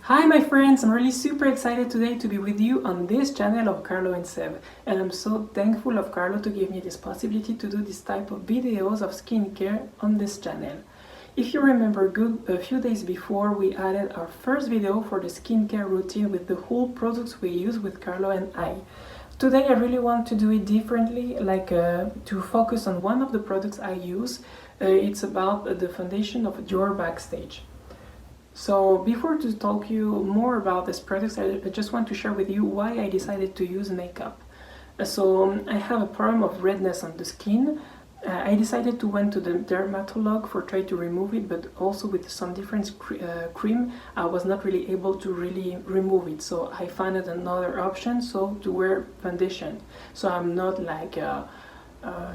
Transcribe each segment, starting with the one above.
Hi my friends, I'm really super excited today to be with you on this channel of Carlo&Seb, and I'm so thankful of Carlo to give me this possibility to do this type of videos of skincare on this channel. If you remember a few days before, we added our first video for the skincare routine with the whole products we use with Carlo and I. Today I really want to do it differently, to focus on one of the products I use. It's about the foundation of Dior Backstage. So before to talk you more about this product, I just want to share with you why I decided to use makeup. I have a problem of redness on the skin. I decided to went to the dermatologist for try to remove it, but also with some different cream I was not really able to really remove it. So I found another option, so to wear foundation. So I'm not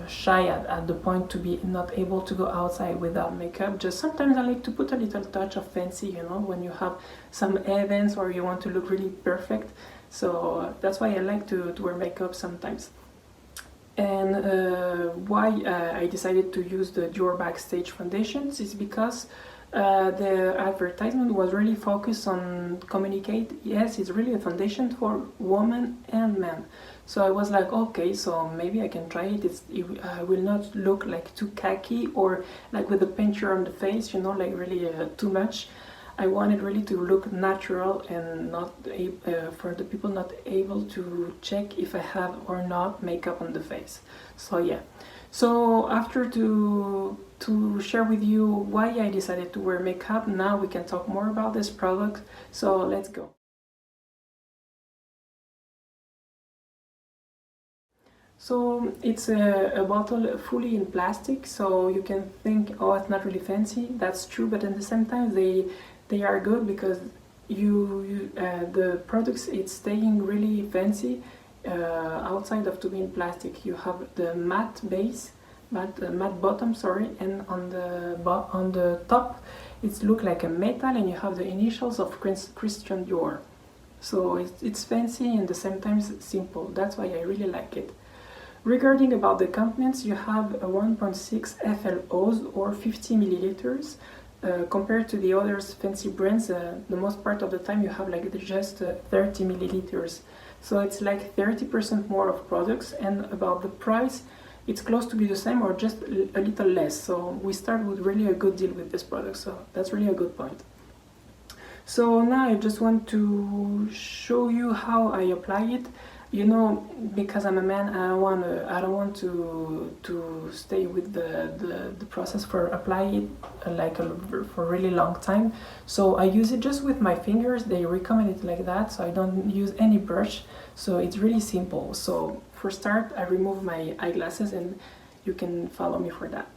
shy at the point to be not able to go outside without makeup. Just sometimes I like to put a little touch of fancy, when you have some events or you want to look really perfect. So that's why I like to wear makeup sometimes. And why I decided to use the Dior Backstage foundations is because the advertisement was really focused on communicate, yes, it's really a foundation for women and men. So I was like, okay, so maybe I can try it. It will not look like too khaki or like with the painter on the face, like really too much. I wanted really to look natural and not for the people not able to check if I have or not makeup on the face. So yeah. So after to share with you why I decided to wear makeup, now we can talk more about this product. So let's go. So it's a bottle fully in plastic, so you can think, oh, it's not really fancy. That's true, but at the same time they are good because the products, it's staying really fancy outside of to be in plastic. You have the matte base, matte bottom, sorry, and on the top it looks like a metal, and you have the initials of Christian Dior. So it's fancy and at the same time simple. That's why I really like it. Regarding about the contents, you have a 1.6 FLOs or 50 milliliters. Compared to the other fancy brands, the most part of the time you have just 30 milliliters. So it's like 30% more of products, and about the price, it's close to be the same or just a little less. So we start with really a good deal with this product, so that's really a good point. So now I just want to show you how I apply it. Because I'm a man, I don't want to stay with the process for applying it for a really long time. So I use it just with my fingers. They recommend it like that, so I don't use any brush. So it's really simple. So for start, I remove my eyeglasses, and you can follow me for that.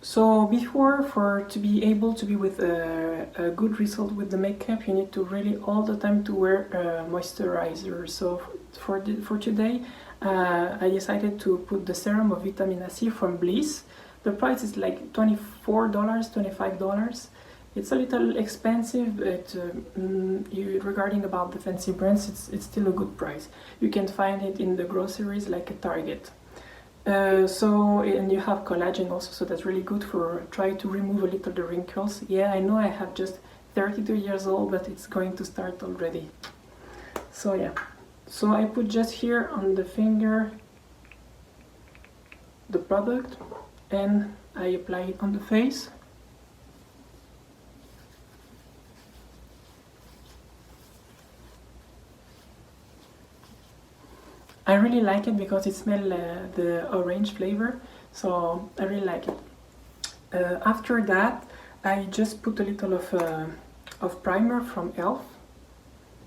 So to be able to be with a good result with the makeup, you need to really all the time to wear a moisturizer. So for today, I decided to put the serum of vitamin C from Bliss. The price is like $24, $25. It's a little expensive, but regarding about the fancy brands, it's still a good price. You can find it in the groceries like a Target. And you have collagen also, so that's really good for try to remove a little the wrinkles. Yeah, I know I have just 32 years old, but it's going to start already. So yeah, so I put just here on the finger the product, and I apply it on the face. I really like it because it smells the orange flavor, so I really like it. After that, I just put a little of primer from e.l.f.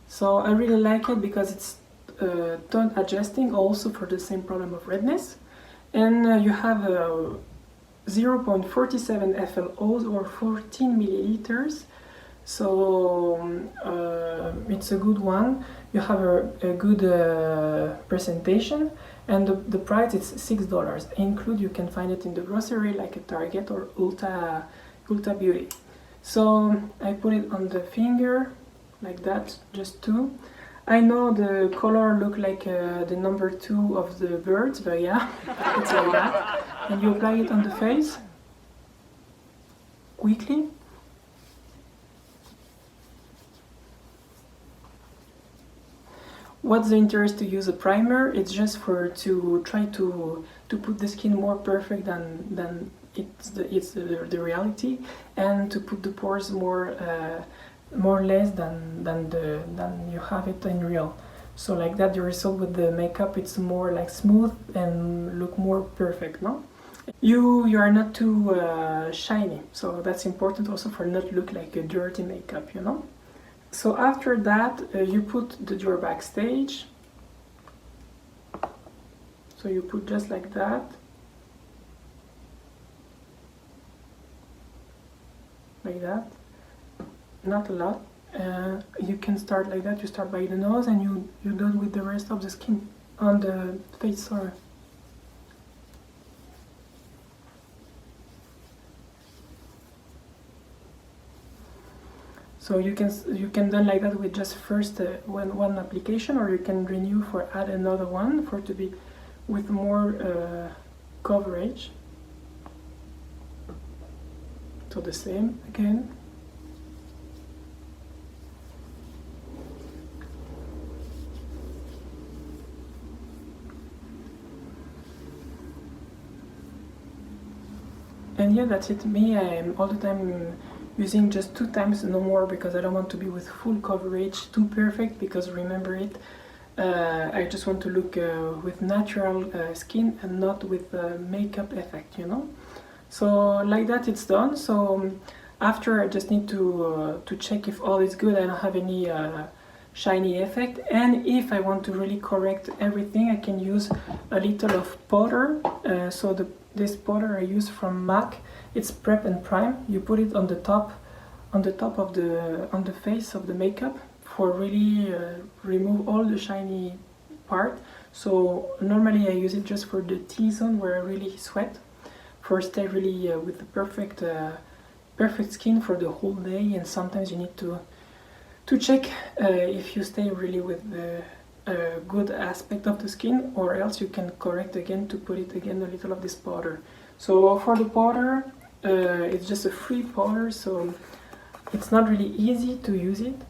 So I really like it because it's tone adjusting also for the same problem of redness. And you have 0.47 FLOs or 14 milliliters. So it's a good one. You have a good presentation, and the price is $6. Include, you can find it in the grocery like a Target or Ulta Beauty. So I put it on the finger like that, just two. I know the color look like the number 2 of the birds, but yeah, it's like that. And you apply it on the face. quickly. What's the interest to use a primer? It's just to try to put the skin more perfect than it's the reality, and to put the pores more less than you have it in real. So like that, the result with the makeup, it's more like smooth and look more perfect, no? You are not too shiny, so that's important also for not look like a dirty makeup, you know? So after that, you put the Dior Backstage. So you put just like that. Like that. Not a lot. You can start like that. You start by the nose and you go with the rest of the skin on the face, sorry. So you can done like that with just first one application, or you can renew for add another one for to be with more coverage. So the same again. And yeah, that's it. Me, I'm all the time using just 2 times, no more, because I don't want to be with full coverage, too perfect, because remember it, I just want to look with natural skin and not with makeup effect, you know. So like that it's done. So after I just need to check if all is good, I don't have any shiny effect, and if I want to really correct everything, I can use a little of powder. So this powder I use from MAC, it's Prep and Prime. You put it on the top of the face of the makeup for really remove all the shiny part. So normally I use it just for the T-zone where I really sweat, for stay really with the perfect skin for the whole day. And sometimes you need to check if you stay really with the good aspect of the skin, or else you can correct again to put it again a little of this powder. So for the powder, it's just a free powder, so it's not really easy to use it,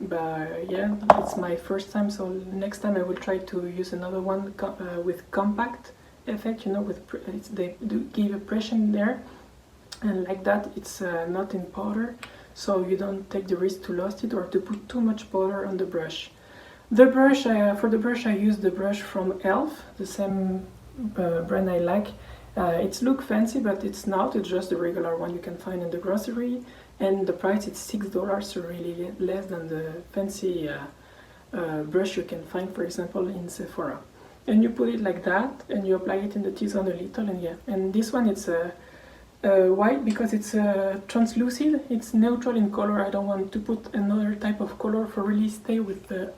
but yeah, it's my first time, so next time I will try to use another one with compact effect, you know, with they do give a pressure in there, and like that it's not in powder, so you don't take the risk to lose it or to put too much powder on the brush. The brush, for the brush I use the brush from e.l.f., the same brand I like. It's look fancy, but it's not. It's just the regular one you can find in the grocery, and the price is $6, so really less than the fancy brush you can find, for example, in Sephora. And you put it like that, and you apply it in the T-zone a little, and yeah. And this one, it's white because it's translucent. It's neutral in color. I don't want to put another type of color for really stay with the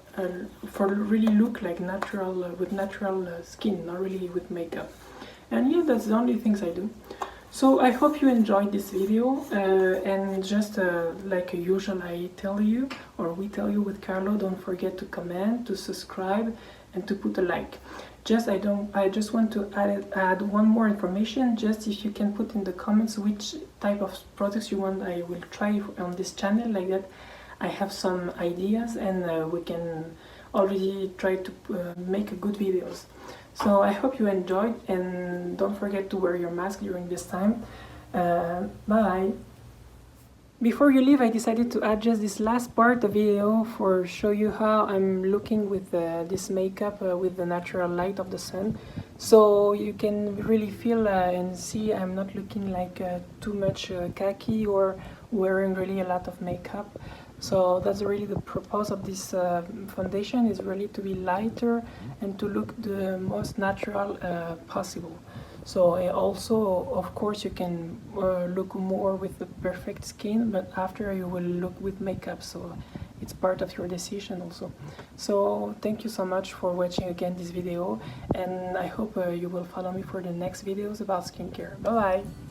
for really look like natural with natural skin, not really with makeup. And yeah, that's the only things I do. So I hope you enjoyed this video, and just like usual I tell you, or we tell you with Carlo, don't forget to comment, to subscribe, and to put a like. I just want to add one more information. Just if you can put in the comments which type of products you want I will try on this channel, like that I have some ideas, and we can already try to make good videos. So I hope you enjoyed, and don't forget to wear your mask during this time. Bye! Before you leave, I decided to add just this last part of the video for show you how I'm looking with this makeup with the natural light of the sun. So you can really feel and see I'm not looking like too much khaki or wearing really a lot of makeup. So that's really the purpose of this foundation, is really to be lighter and to look the most natural possible. So also, of course, you can look more with the perfect skin, but after you will look with makeup, so it's part of your decision also. So thank you so much for watching again this video, and I hope you will follow me for the next videos about skincare. Bye bye!